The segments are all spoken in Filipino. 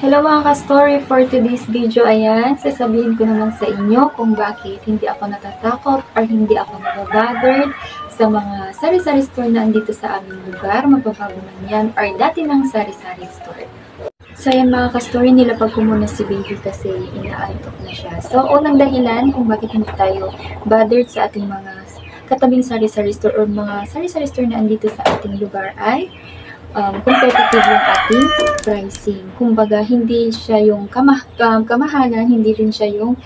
Hello mga ka-story, for today's video, ayan, sasabihin ko naman sa inyo kung bakit hindi ako natatakot or hindi ako nababothered sa mga sari-sari store na andito sa aming lugar, mababago man yan, or dati ng sari-sari store. So ayan mga ka-story, nilapag ko muna si baby kasi inaantok na siya. So unang dahilan kung bakit hindi tayo bothered sa ating mga katabing sari-sari store or mga sari-sari store na andito sa ating lugar ay competitive yung ating pricing. Kumbaga, hindi siya yung kamahalan, hindi rin siya yung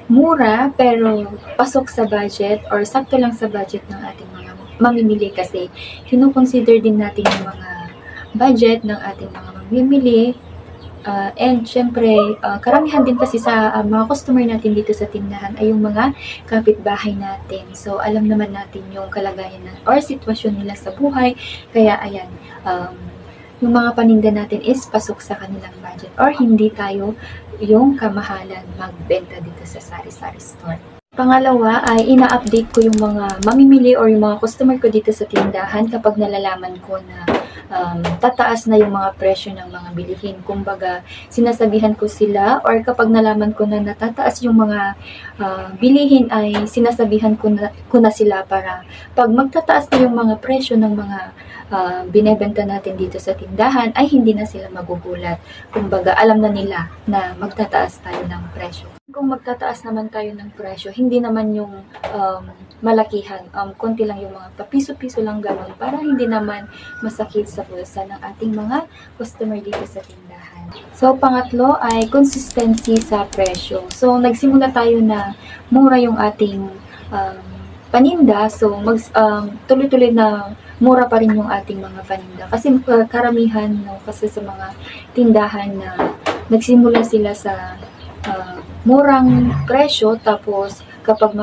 mura, pero pasok sa budget or sakto lang sa budget ng ating mga mamimili kasi kino-consider din natin yung mga budget ng ating mga mamimili. And syempre, karamihan din kasi sa mga customer natin dito sa tindahan ay yung mga kapitbahay natin. So, alam naman natin yung kalagayan or sitwasyon nila sa buhay. Kaya, ayan, yung mga paninda natin is pasok sa kanilang budget or hindi tayo yung kamahalan magbenta dito sa sari-sari store. Pangalawa ay ina-update ko yung mga mamimili or yung mga customer ko dito sa tindahan kapag nalalaman ko na tataas na yung mga presyo ng mga bilihin. Kumbaga, sinasabihan ko sila or kapag nalaman ko na natataas yung mga bilihin ay sinasabihan ko na sila para pag magtataas na yung mga presyo ng mga binebenta natin dito sa tindahan ay hindi na sila magugulat. Kumbaga, alam na nila na magtataas tayo ng presyo. Kung magtataas naman tayo ng presyo, hindi naman yung malakihan, konti lang yung mga papiso-piso lang ganun para hindi naman masakit sa bulsa ng ating mga customer dito sa tindahan. So, pangatlo ay consistency sa presyo. So, nagsimula tayo na mura yung ating paninda. So, tuloy-tuloy na mura pa rin yung ating mga paninda. Kasi karamihan, kasi sa mga tindahan na nagsimula sila sa murang presyo, tapos kapag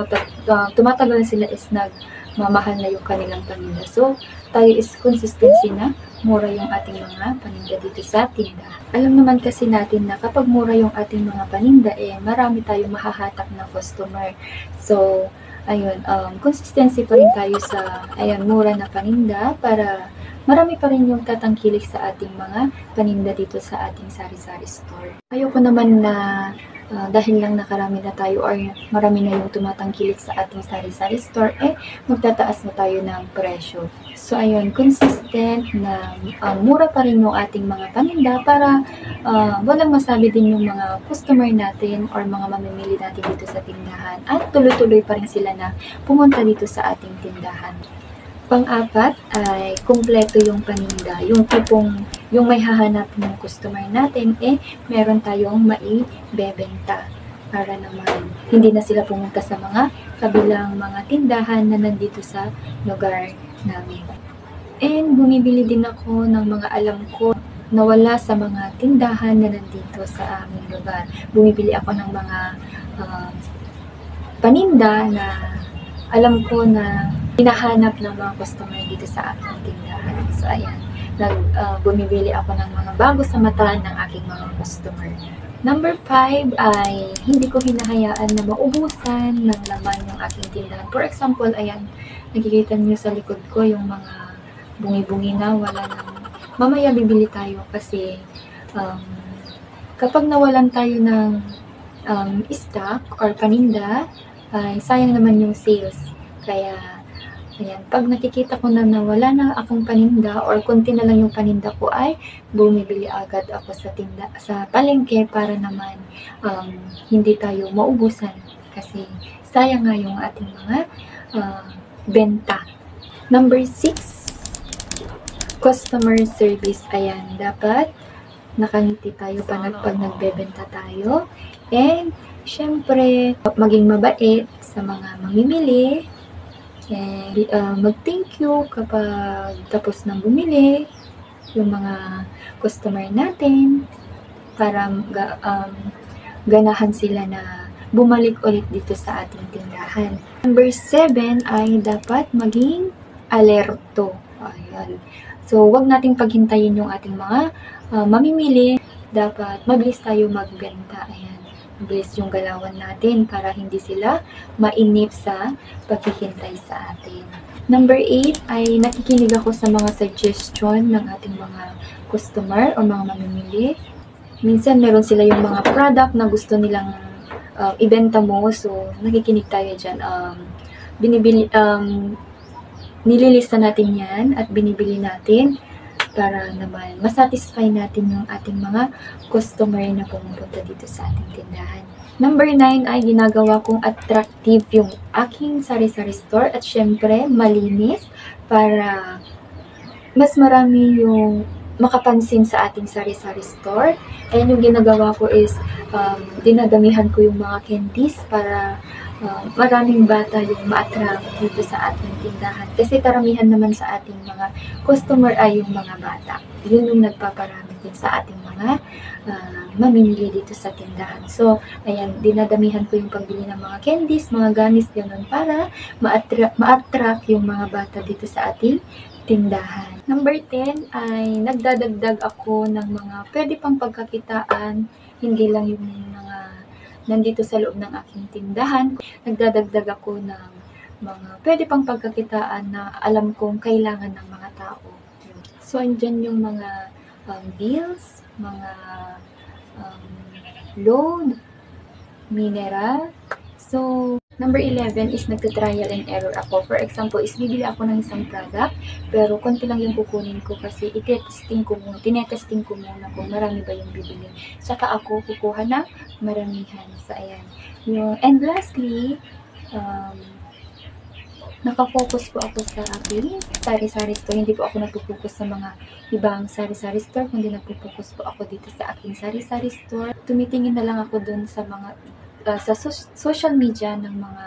tumatagal na sila is nagmamahal na yung kanilang paninda. So, tayo is consistency na mura yung ating mga paninda dito sa tinda. Alam naman kasi natin na kapag mura yung ating mga paninda, marami tayong mahahatak na customer. So, ayun, consistency pa rin tayo sa, mura na paninda para marami pa rin yung tatangkilik sa ating mga paninda dito sa ating sari-sari store. Ayoko naman na dahil lang nakarami na tayo or marami na yung tumatangkilik sa ating sari-sari store, magtataas na tayo ng presyo. So, ayun, consistent na mura pa rin yung ating mga paninda para walang masabi din yung mga customer natin or mga mamimili natin dito sa tindahan at tuloy-tuloy pa rin sila na pumunta dito sa ating tindahan. Pang-apat ay kumpleto yung paninda. Yung tipong yung may hahanap ng customer natin, meron tayong maibebenta para naman hindi na sila pumunta sa mga kabilang mga tindahan na nandito sa lugar namin. And bumibili din ako ng mga alam ko na wala sa mga tindahan na nandito sa aming lugar. Bumibili ako ng mga paninda na alam ko na hinahanap ng mga customer dito sa aking tindahan. So, ayan, bumibili ako ng mga bago sa mata ng aking mga customer. Number 5 ay hindi ko hinahayaan na maubusan ng laman ng aking tindahan. For example, ayan, nakikita niyo sa likod ko yung mga bungi-bungi na wala nang. Mamaya bibili tayo kasi kapag nawalan tayo ng stock or paninda, ay sayang naman yung sales. Kaya, ayan, pag nakikita ko na wala na akong paninda or konti na lang yung paninda ko ay bumibili agad ako sa palengke para naman hindi tayo maubusan kasi sayang nga yung ating mga benta. Number 6, customer service. Ayan, dapat nakangiti tayo pag nagbebenta tayo. And, syempre, maging mabait sa mga mamimili. And mag-thank you kapag tapos ng bumili yung mga customer natin para ganahan sila na bumalik ulit dito sa ating tindahan. Number 7 ay dapat maging alerto. Ayan. So, wag nating paghintayin yung ating mga mamimili. Dapat mabilis tayo magbenta. Ayan. Mabilis yung galawan natin para hindi sila mainip sa paghihintay sa atin. Number 8 ay nakikinig ako sa mga suggestion ng ating mga customer o mga mamimili. Minsan meron sila yung mga product na gusto nilang ibenta mo, so nakikinig tayo dyan. Nililista natin yan at binibili natin para naman masatisfy natin yung ating mga customer na pumupunta dito sa ating tindahan. Number 9 ay ginagawa kong attractive yung aking sari-sari store at syempre malinis para mas marami yung makapansin sa ating sari-sari store. And yung ginagawa ko is dinadamihan ko yung mga candies para maraming bata yung ma-attract dito sa ating tindahan. Kasi karamihan naman sa ating mga customer ay yung mga bata. Yun yung nagpaparami din sa ating mga mamimili dito sa tindahan. So, ayan, dinadamihan ko yung pagbili ng mga candies, mga gamis, ganun, para ma-attract yung mga bata dito sa ating tindahan. Number 10 ay nagdadagdag ako ng mga pwede pang pagkakitaan, hindi lang yung mga nandito sa loob ng aking tindahan. Nagdadagdag ako ng mga pwede pang pagkakitaan na alam kong kailangan ng mga tao. So, andyan yung mga bills, mga load, mineral. So, number 11 is nagta-trial and error ako. For example, is bibili ako ng isang product, pero konti lang yung kukunin ko kasi tinetesting ko muna kung marami ba yung bibili. Saka ako kukuha ng maramihan. So, ayan. And lastly, nakafocus po ako sa aking sari-sari store. Hindi po ako nagpo-focus sa mga ibang sari-sari store, kundi nagpo-focus po ako dito sa aking sari-sari store. Tumitingin na lang ako dun sa mga sa social media ng mga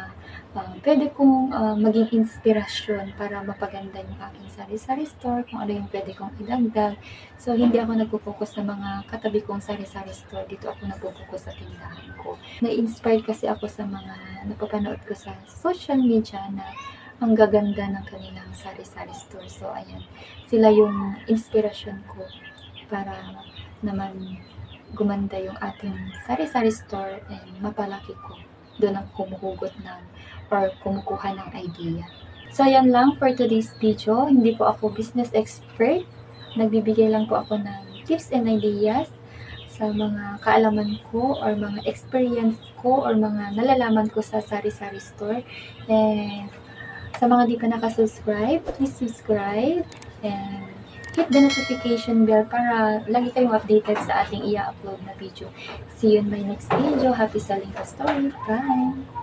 pwede kong maging inspirasyon para mapaganda yung aking sari-sari store, kung ano yung pwede kong idagdag. So, hindi ako nagpo-focus sa mga katabi kong sari-sari store. Dito ako nagpo-focus sa tindahan ko. Na-inspire kasi ako sa mga napapanood ko sa social media na ang gaganda ng kanilang sari-sari store. So, ayan. Sila yung inspirasyon ko para naman gumanda yung ating sari-sari store and mapalaki ko. Doon ang kumuhugot ng or kumukuha ng idea. So, ayan lang for today's video. Hindi po ako business expert. Nagbibigay lang po ako ng tips and ideas sa mga kaalaman ko or mga experience ko or mga nalalaman ko sa sari-sari store. And sa mga di pa nakasubscribe, please subscribe and hit the notification bell para lagi kayong updated sa ating i-upload na video. See you in my next video. Happy selling ka story. Bye!